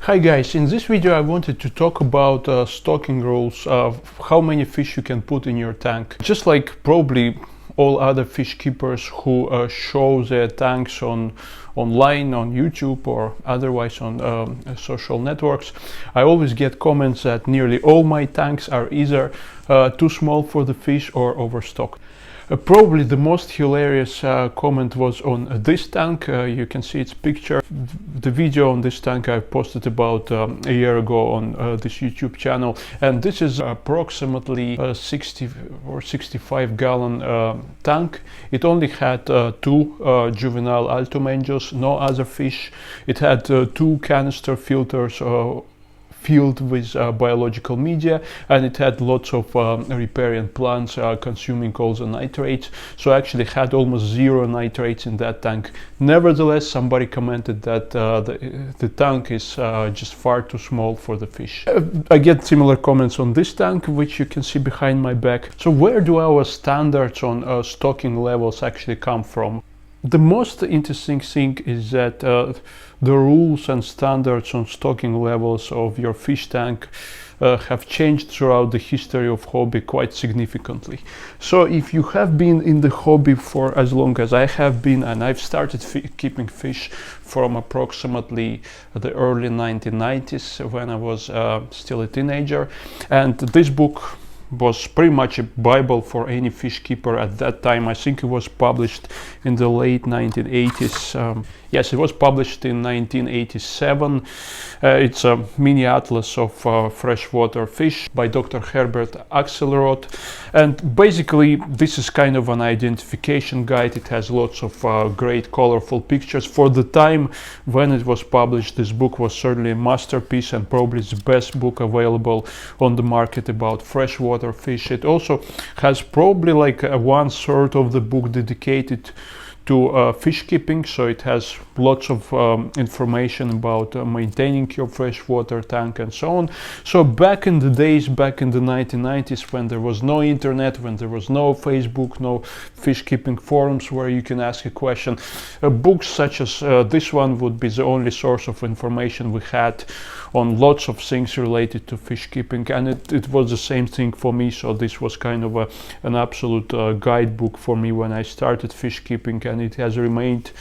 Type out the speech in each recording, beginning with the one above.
Hi guys, in this video I wanted to talk about stocking rules of how many fish you can put in your tank. Just like probably all other fish keepers who show their tanks online on YouTube or otherwise on social networks, I always get comments that nearly all my tanks are either too small for the fish or overstocked. Probably the most hilarious comment was on this tank. You can see its picture. The video on this tank I posted about a year ago on this YouTube channel, and this is approximately a 60 or 65 gallon tank. It only had two juvenile alto mangoes, no other fish. It had two canister filters filled with biological media, and it had lots of riparian plants consuming all the nitrates, so I actually had almost zero nitrates in that tank. Nevertheless, somebody commented that the tank is just far too small for the fish. I get similar comments on this tank, which you can see behind my back. So where do our standards on stocking levels actually come from? The most interesting thing is that the rules and standards on stocking levels of your fish tank have changed throughout the history of hobby quite significantly. So if you have been in the hobby for as long as I have been, and I've started keeping fish from approximately the early 1990s when I was still a teenager, and this book was pretty much a Bible for any fish keeper at that time. I think it was published in the late 1980s. Yes, it was published in 1987. It's a mini atlas of freshwater fish by Dr. Herbert Axelrod, and basically this is kind of an identification guide. It has lots of great colorful pictures. For the time when it was published, this book was certainly a masterpiece and probably the best book available on the market about freshwater fish. It also has probably like 1/3 of the book dedicated to fish keeping, so it has lots of information about maintaining your freshwater tank and so on. So back in the days, back in the 1990s, when there was no internet, when there was no Facebook, no fish keeping forums where you can ask a question, books such as this one would be the only source of information we had on lots of things related to fish keeping, and it was the same thing for me. So this was kind of an absolute guidebook for me when I started fish keeping, and it has remained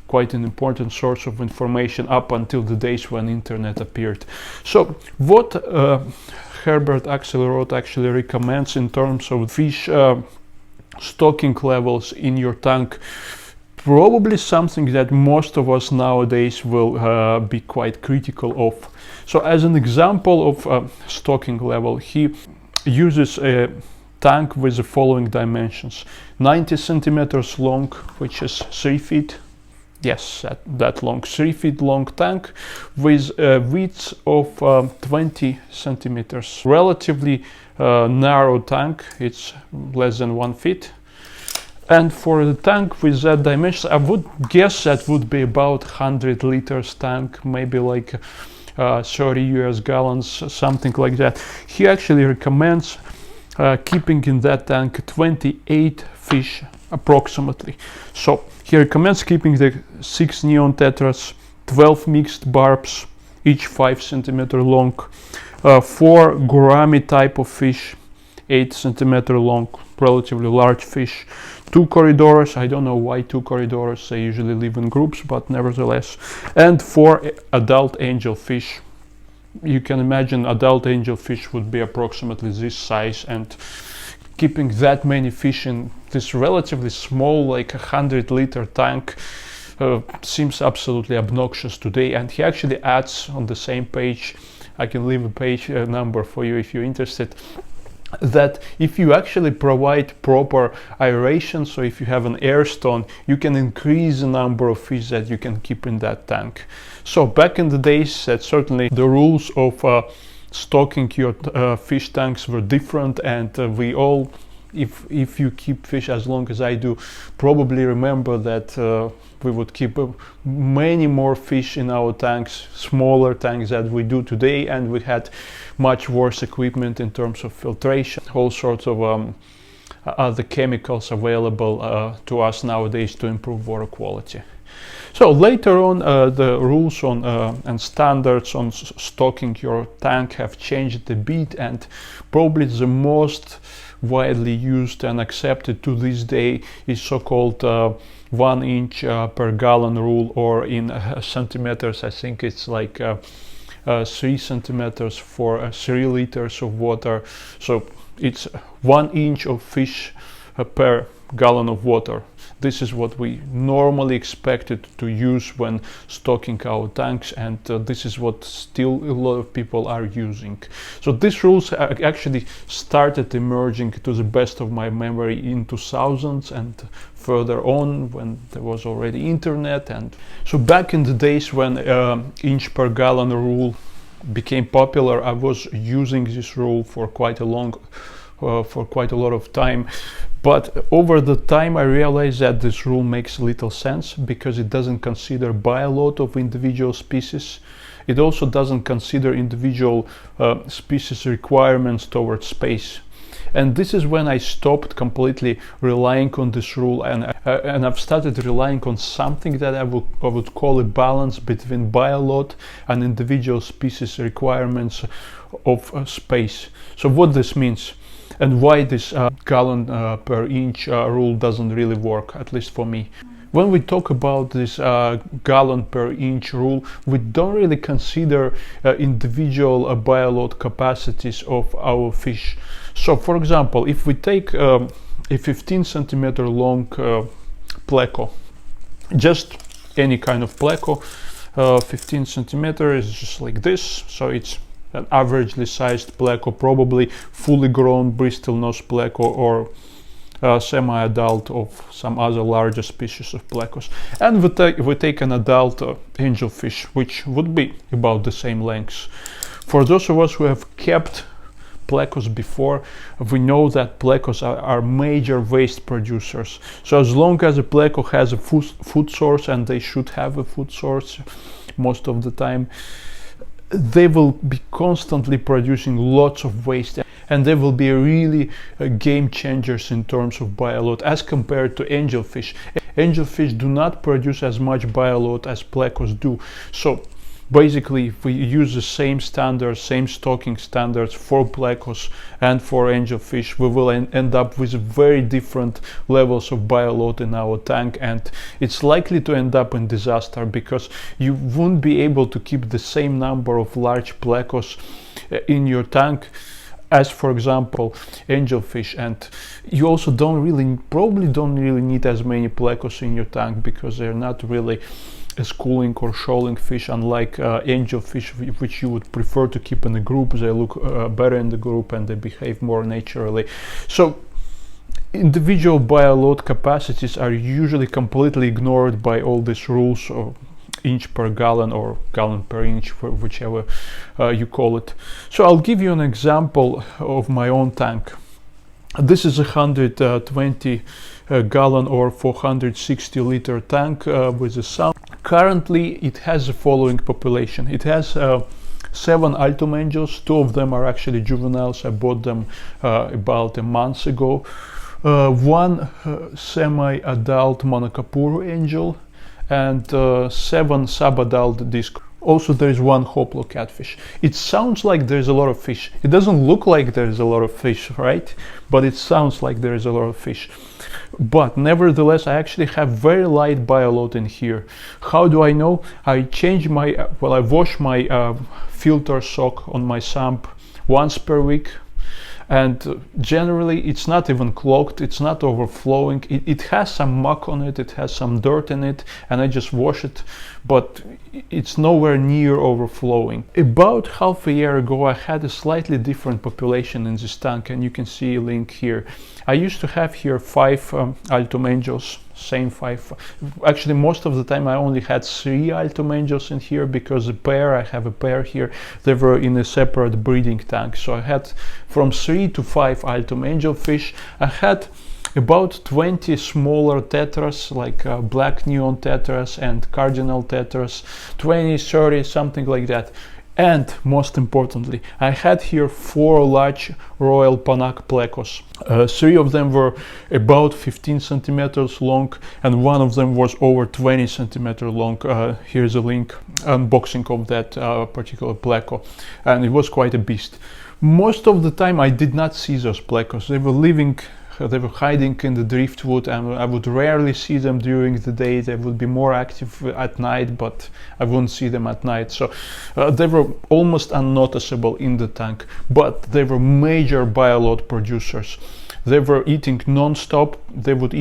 quite an important source of information up until the days when internet appeared. So what Herbert Axelrod actually recommends in terms of fish stocking levels in your tank, probably something that most of us nowadays will be quite critical of. So as an example of stocking level, he uses a tank with the following dimensions: 90 centimeters long, which is 3 feet. Yes, that long, 3 feet long tank with a width of 20 centimeters. Relatively narrow tank, it's less than 1 feet. And for the tank with that dimension, I would guess that would be about 100 liters tank, maybe like 30 US gallons, something like that. He actually recommends keeping in that tank 28 fish approximately. So he recommends keeping the 6 neon tetras, 12 mixed barbs, each 5 centimeter long, 4 gourami type of fish, 8 centimeter long, relatively large fish, 2 corridors. I don't know why 2 corridors, they usually live in groups, but nevertheless, and 4 adult angelfish. You can imagine adult angelfish would be approximately this size, and keeping that many fish in this relatively small, like 100-liter tank seems absolutely obnoxious today. And he actually adds on the same page, I can leave a page number for you if you're interested, that if you actually provide proper aeration, so if you have an air stone, you can increase the number of fish that you can keep in that tank. So back in the days, that certainly the rules of stocking your fish tanks were different, and we all, if you keep fish as long as I do, probably remember that we would keep many more fish in our tanks, smaller tanks, that we do today, and we had much worse equipment in terms of filtration, all sorts of other chemicals available to us nowadays to improve water quality. So later on, the rules on and standards on stocking your tank have changed a bit, and probably the most widely used and accepted to this day is so-called 1 inch per gallon rule, or in centimeters, I think it's like 3 centimeters for 3 liters of water. So it's 1 inch of fish per gallon of water. This is what we normally expected to use when stocking our tanks, and this is what still a lot of people are using. So these rules actually started emerging, to the best of my memory, in 2000s and further on, when there was already internet. And so back in the days when inch per gallon rule became popular, I was using this rule for quite a lot of time. But over the time I realized that this rule makes little sense, because it doesn't consider bioload of individual species. It also doesn't consider individual species requirements towards space. And this is when I stopped completely relying on this rule, and I've started relying on something that I would call a balance between bioload and individual species requirements of space. So what this means, and why this gallon per inch rule doesn't really work, at least for me. When we talk about this gallon per inch rule, we don't really consider individual bioload capacities of our fish. So for example, if we take a 15 centimeter long pleco, just any kind of pleco, 15 centimeter is just like this, so it's an averagely sized pleco, probably fully grown bristlenose pleco, or semi-adult of some other larger species of plecos. And we take an adult angelfish, which would be about the same length. For those of us who have kept plecos before, we know that plecos are major waste producers. So as long as a pleco has a food source, and they should have a food source most of the time, they will be constantly producing lots of waste, and they will be really game changers in terms of bioload as compared to angelfish. Angelfish do not produce as much bioload as plecos do. So basically, if we use the same standards, same stocking standards for plecos and for angelfish, we will end up with very different levels of bioload in our tank, and it's likely to end up in disaster, because you won't be able to keep the same number of large plecos in your tank as, for example, angelfish. And you also probably don't really need as many plecos in your tank, because they're not really schooling or shoaling fish, unlike angelfish, which you would prefer to keep in a group. They look better in the group, and they behave more naturally. So individual bioload capacities are usually completely ignored by all these rules, or inch per gallon or gallon per inch, whichever you call it. So I'll give you an example of my own tank. This is a 120 gallon or 460 liter tank with a sound. Currently it has the following population. It has 7 Altomangels. 2 of them are actually juveniles. I bought them about a month ago. 1 semi-adult Monocapuro angel, and 7 sub-adult disc. Also, there is 1 hoplo catfish. It sounds like there's a lot of fish. It doesn't look like there's a lot of fish, right? But it sounds like there is a lot of fish. But nevertheless, I actually have very light bioload in here. How do I know? I wash my filter sock on my sump once per week. And generally it's not even clogged, it's not overflowing. It has some muck on it, it has some dirt in it, and I just wash it, but it's nowhere near overflowing. About half a year ago I had a slightly different population in this tank, and you can see a link here. I used to have here 5 Altomangels, same 5. Actually, most of the time I only had 3 Altomangels in here, because I have a pair here, they were in a separate breeding tank. So I had from 3 to 5 Altomangel fish. I had about 20 smaller tetras, like black neon tetras and cardinal tetras, 20, 30, something like that. And most importantly, I had here 4 large Royal Panac plecos. 3 of them were about 15 centimeters long, and one of them was over 20 centimeters long. Here's a link, unboxing of that particular pleco, and it was quite a beast. Most of the time I did not see those plecos. They were hiding in the driftwood, and I would rarely see them during the day. They would be more active at night, but I wouldn't see them at night. So they were almost unnoticeable in the tank, but they were major bioload producers. They were eating non-stop. They would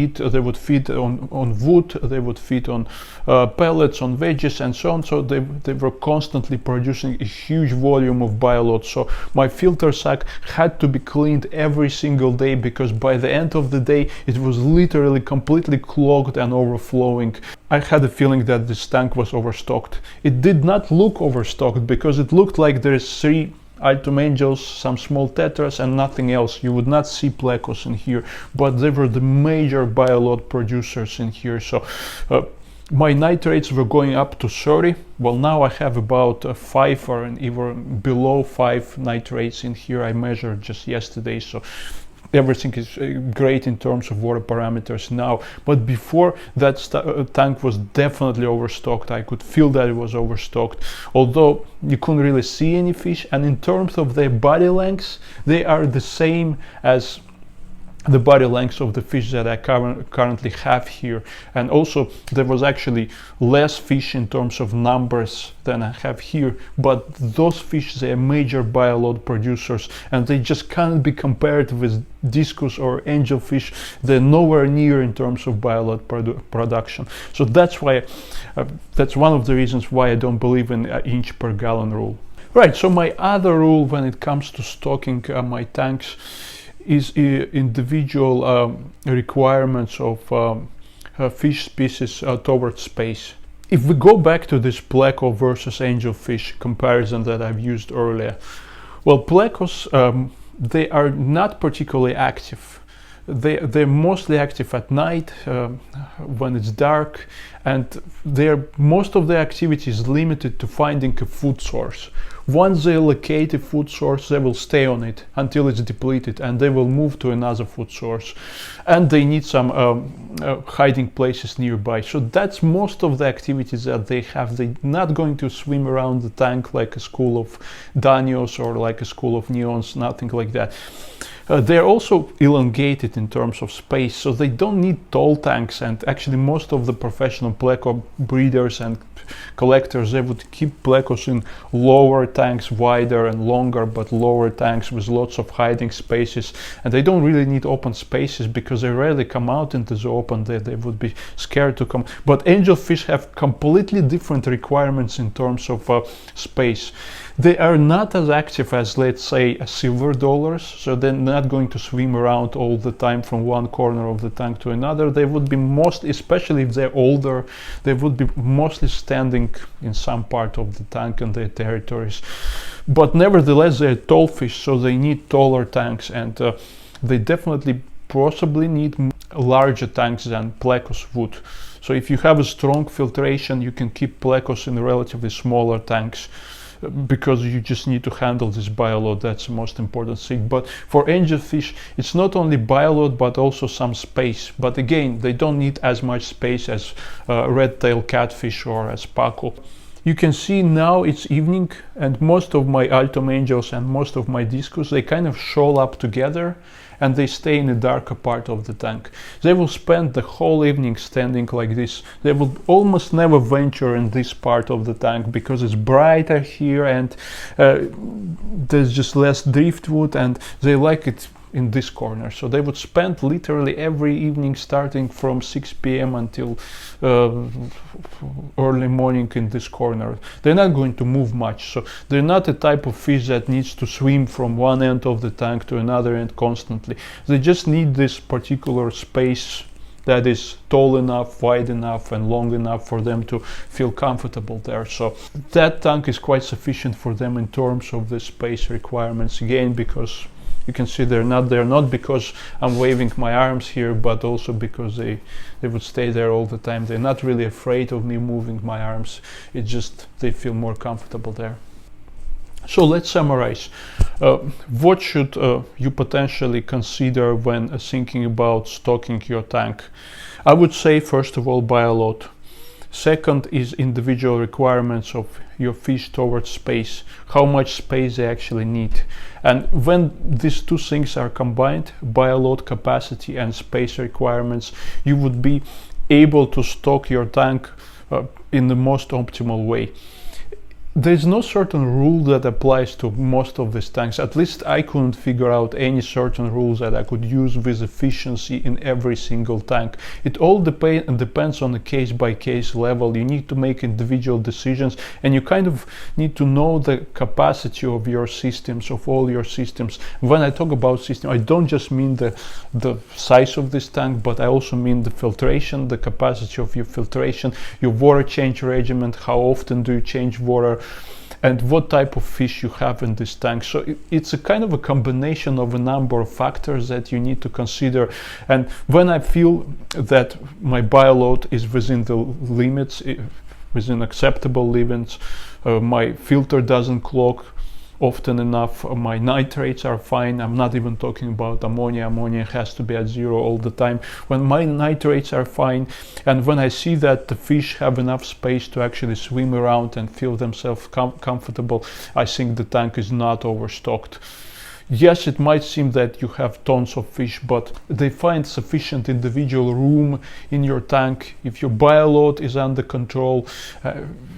feed on wood, they would feed on pellets, on veggies, and so on. So they were constantly producing a huge volume of bioload. So my filter sac had to be cleaned every single day, because by the end of the day it was literally completely clogged and overflowing. I had a feeling that this tank was overstocked. It did not look overstocked, because it looked like there's 3 Altum Angels, some small tetras, and nothing else. You would not see plecos in here, but they were the major bioload producers in here. So my nitrates were going up to 30. Well, now I have about 5 or even below 5 nitrates in here. I measured just yesterday, so everything is great in terms of water parameters now. But before, that tank was definitely overstocked. I could feel that it was overstocked, although you couldn't really see any fish. And in terms of their body lengths, they are the same as the body lengths of the fish that I currently have here. And also there was actually less fish in terms of numbers than I have here, but those fish, they are major bioload producers, and they just can't be compared with discus or angelfish. They're nowhere near in terms of bioload production. So that's why that's one of the reasons why I don't believe in an inch per gallon rule. Right, so my other rule when it comes to stocking my tanks is individual requirements of fish species towards space. If we go back to this pleco versus angelfish comparison that I've used earlier, well, plecos, they are not particularly active. They're mostly active at night when it's dark, and most of their activity is limited to finding a food source. Once they locate a food source, they will stay on it until it's depleted, and they will move to another food source. And they need some hiding places nearby. So that's most of the activities that they have. They're not going to swim around the tank like a school of Danios or like a school of Neons, nothing like that. They're also elongated in terms of space, so they don't need tall tanks. And actually most of the professional pleco breeders and collectors, they would keep plecos in lower tanks, wider and longer, but lower tanks with lots of hiding spaces. And they don't really need open spaces, because they rarely come out into the open. They would be scared to come. But angelfish have completely different requirements in terms of space. They are not as active as, let's say, silver dollars, so they're not going to swim around all the time from one corner of the tank to another. They would be especially if they're older, they would be mostly standing in some part of the tank and their territories. But nevertheless, they're tall fish, so they need taller tanks, and they definitely possibly need larger tanks than plecos would. So if you have a strong filtration, you can keep plecos in relatively smaller tanks, because you just need to handle this bioload. That's the most important thing. But for angelfish, it's not only bioload but also some space. But again, they don't need as much space as red-tailed catfish or as pacu. You can see now it's evening, and most of my Altum Angels and most of my discus, they kind of shoal up together, and they stay in the darker part of the tank. They will spend the whole evening standing like this. They will almost never venture in this part of the tank, because it's brighter here, and there's just less driftwood, and they like it in this corner. So they would spend literally every evening, starting from 6 p.m. until early morning, in this corner. They're not going to move much, so they're not a type of fish that needs to swim from one end of the tank to another end constantly. They just need this particular space that is tall enough, wide enough, and long enough for them to feel comfortable there. So that tank is quite sufficient for them in terms of the space requirements. Again, because you can see they're not there, not because I'm waving my arms here, but also because they would stay there all the time. They're not really afraid of me moving my arms. It's just they feel more comfortable there. So let's summarize. What should you potentially consider when thinking about stocking your tank? I would say, first of all, buy a lot. Second is individual requirements of your fish towards space, how much space they actually need. And when these two things are combined, buy a lot capacity and space requirements, you would be able to stock your tank in the most optimal way. There's no certain rule that applies to most of these tanks. At least I couldn't figure out any certain rules that I could use with efficiency in every single tank. It all depends on a case-by-case level. You need to make individual decisions, and you kind of need to know the capacity of your systems, of all your systems. When I talk about system, I don't just mean the size of this tank, but I also mean the filtration, the capacity of your filtration, your water change regimen, how often do you change water, and what type of fish you have in this tank. So it's a kind of a combination of a number of factors that you need to consider. And when I feel that my bioload is within the limits, within acceptable limits, my filter doesn't clog often enough, my nitrates are fine. I'm not even talking about ammonia. Ammonia has to be at 0 all the time. When my nitrates are fine, and when I see that the fish have enough space to actually swim around and feel themselves comfortable, I think the tank is not overstocked. Yes, it might seem that you have tons of fish, but they find sufficient individual room in your tank. If your bioload is under control,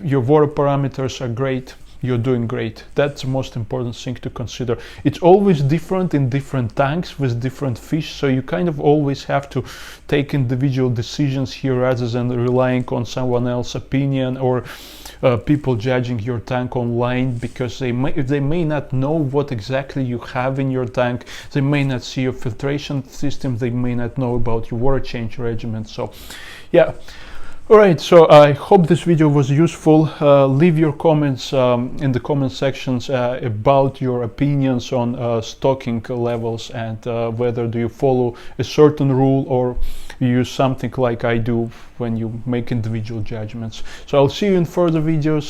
your water parameters are great, you're doing great. That's the most important thing to consider. It's always different in different tanks with different fish, so you kind of always have to take individual decisions here rather than relying on someone else's opinion or people judging your tank online, because they may not know what exactly you have in your tank. They may not see your filtration system, they may not know about your water change regimen. So yeah. Alright, so I hope this video was useful. Leave your comments in the comment sections about your opinions on stocking levels, and whether do you follow a certain rule or you use something like I do when you make individual judgments. So I'll see you in further videos.